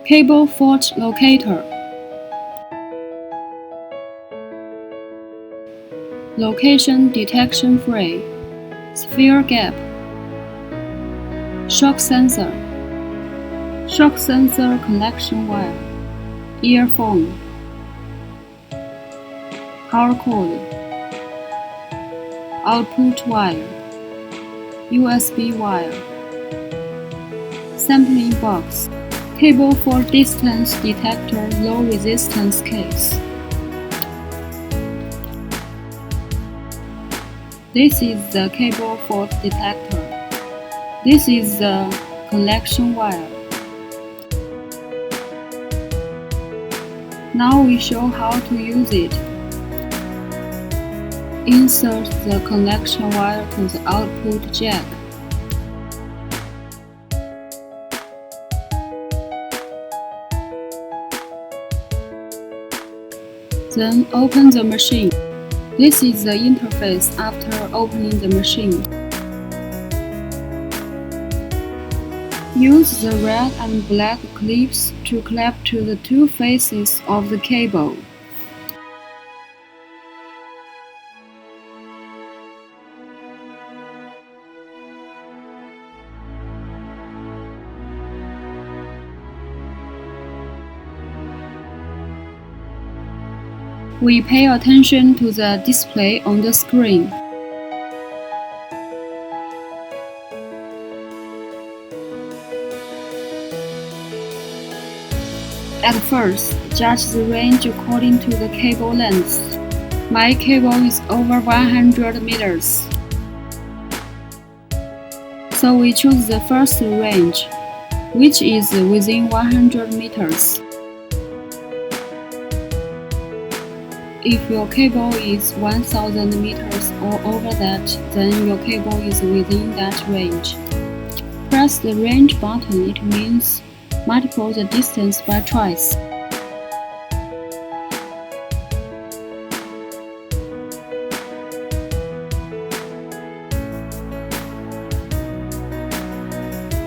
Cable fault locator. Location detection free. Sphere gap. Shock sensor. Shock sensor connection wire. Earphone. Power cord. Output wire. USB wire. Sampling box. Cable for distance detector low resistance case. This is the cable fault detector. This is the connection wire. Now we show how to use it. Insert the connection wire to the output jack. Then open the machine. This is the interface after opening the machine. Use the red and black clips to clamp to the two faces of the cable. We pay attention to the display on the screen. At first, judge the range according to the cable length. My cable is over 100 meters. So we choose the first range, which is within 100 meters. If your cable is 1000 meters or over that, then your cable is within that range. Press the range button, it means multiply the distance by twice.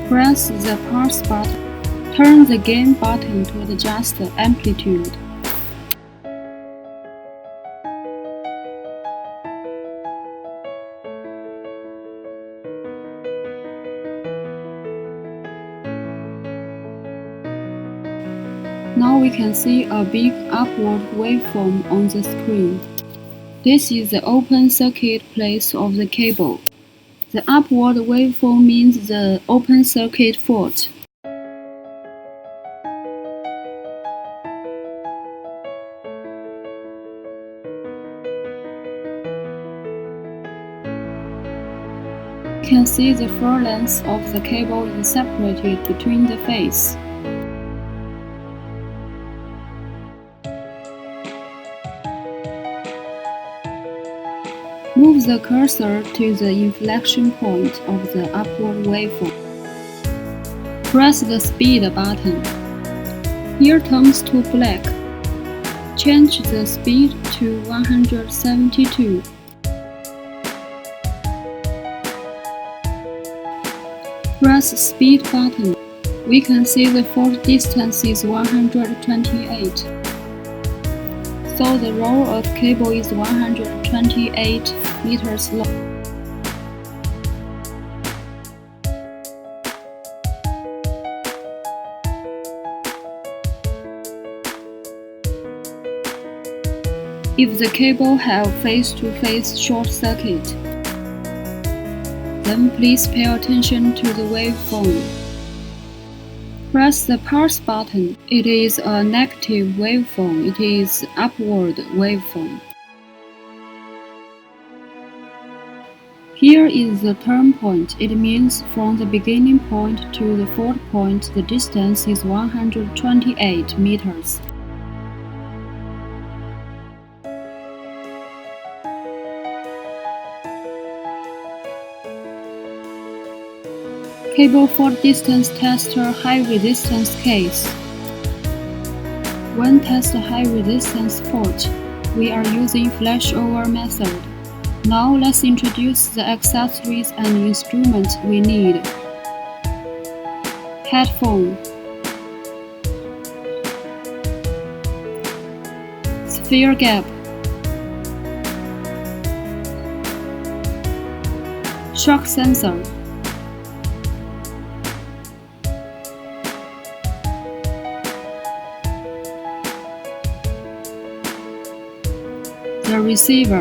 Press the pulse button. Turn the gain button to adjust the amplitude. Now we can see a big upward waveform on the screen. This is the open circuit place of the cable. The upward waveform means the open circuit fault. You can see the floor length of the cable is separated between the face. Move the cursor to the inflection point of the upward waveform. Press the speed button. Here turns to black. Change the speed to 172. Press speed button. We can see the fault distance is 128. So the roll of cable is 128 meters long. If the cable have face-to-face short circuit, then please pay attention to the waveform. Press the pulse button. It is a negative waveform. It is upward waveform. Here is the turn point. It means from the beginning point to the fault point, the distance is 128 meters. Cable fault distance tester high resistance case. When test high resistance fault, we are using flashover method. Now let's introduce the accessories and instruments we need. Headphone, sphere gap, shock sensor, the receiver,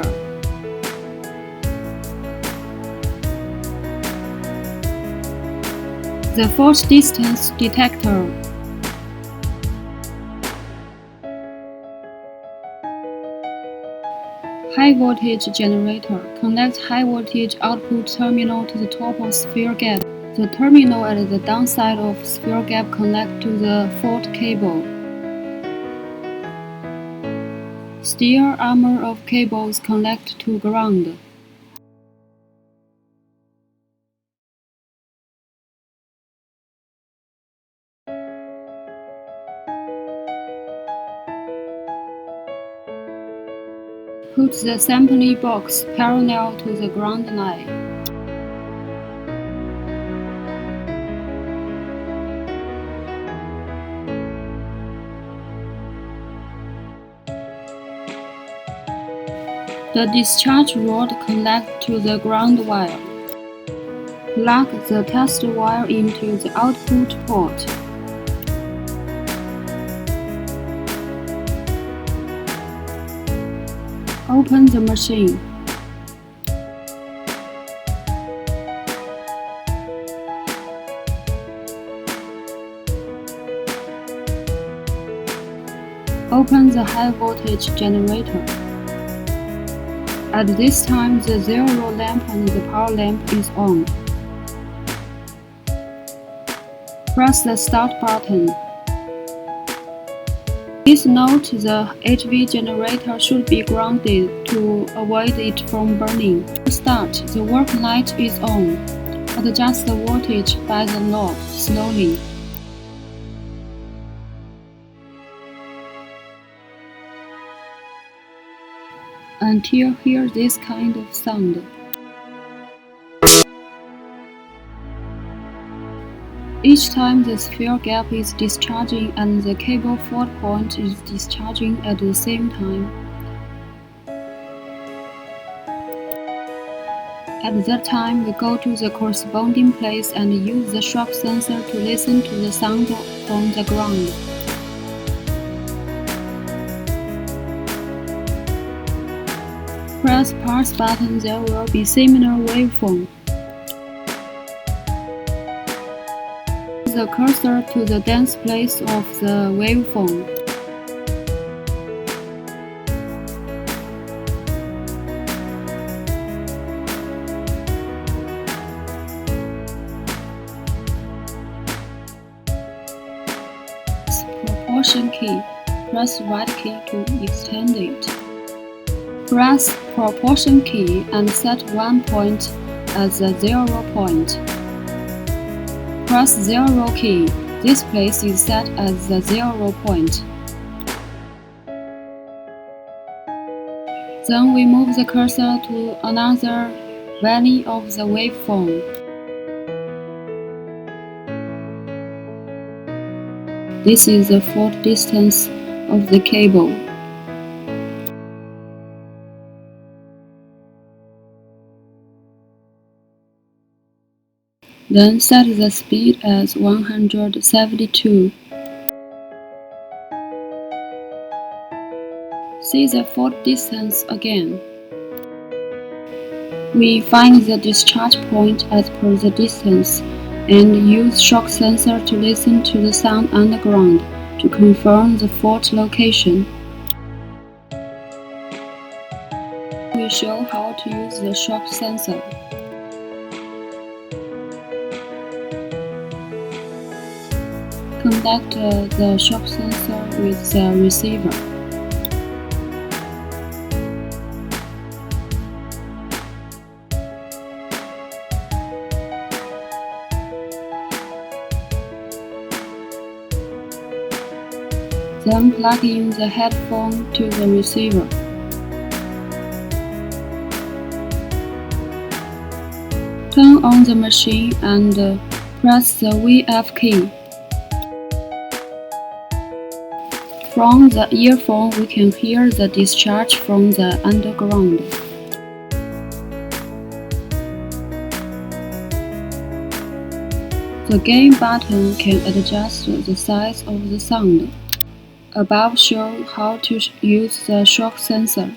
the fault distance detector, high voltage generator. Connect high voltage output terminal to the top of sphere gap. The terminal at the downside of sphere gap connect to the fault cable. Steel armor of cables connect to ground. Put the sampling box parallel to the ground line. The discharge rod connects to the ground wire. Plug the test wire into the output port. Open the machine. Open the high voltage generator. At this time, the zero lamp and the power lamp is on. Press the start button. Please note the HV generator should be grounded to avoid it from burning. To start, the work light is on. Adjust the voltage by the knob slowly. Until hear this kind of sound. Each time the sphere gap is discharging and the cable fault point is discharging at the same time. At that time, we go to the corresponding place and use the shock sensor to listen to the sound from the ground. Press pause button, there will be similar waveform. The cursor to the dense place of the waveform. Proportion key. Press right key to extend it. Press proportion key and set one point as the 0 point. Press 0 key. This place is set as the 0 point. Then we move the cursor to another value of the waveform. This is the fault distance of the cable. Then set the speed as 172. See the fault distance again. We find the discharge point as per the distance and use shock sensor to listen to the sound underground to confirm the fault location. We show how to use the shock sensor. Connect the shock sensor with the receiver. Then plug in the headphone to the receiver. Turn on the machine and press the VF key. From the earphone, we can hear the discharge from the underground. The gain button can adjust the size of the sound. Above show how to use the shock sensor.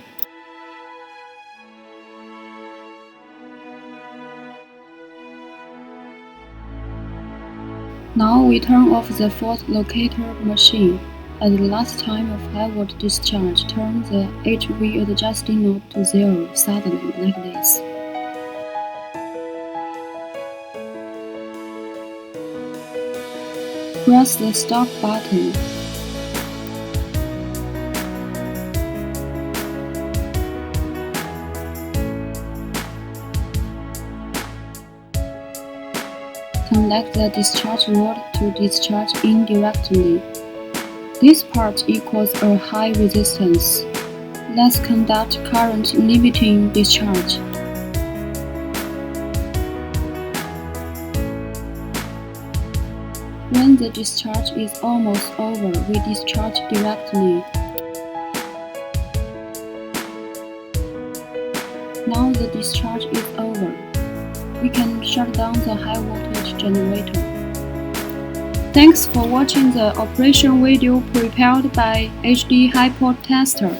Now we turn off the fault locator machine. At the last time of high volt discharge, turn the HV adjusting knob to 0 suddenly like this. Press the stop button. Connect the discharge rod to discharge indirectly. This part equals a high resistance. Let's conduct current limiting discharge. When the discharge is almost over, we discharge directly. Now the discharge is over. We can shut down the high voltage generator. Thanks for watching the operation video prepared by HD Hipot Tester.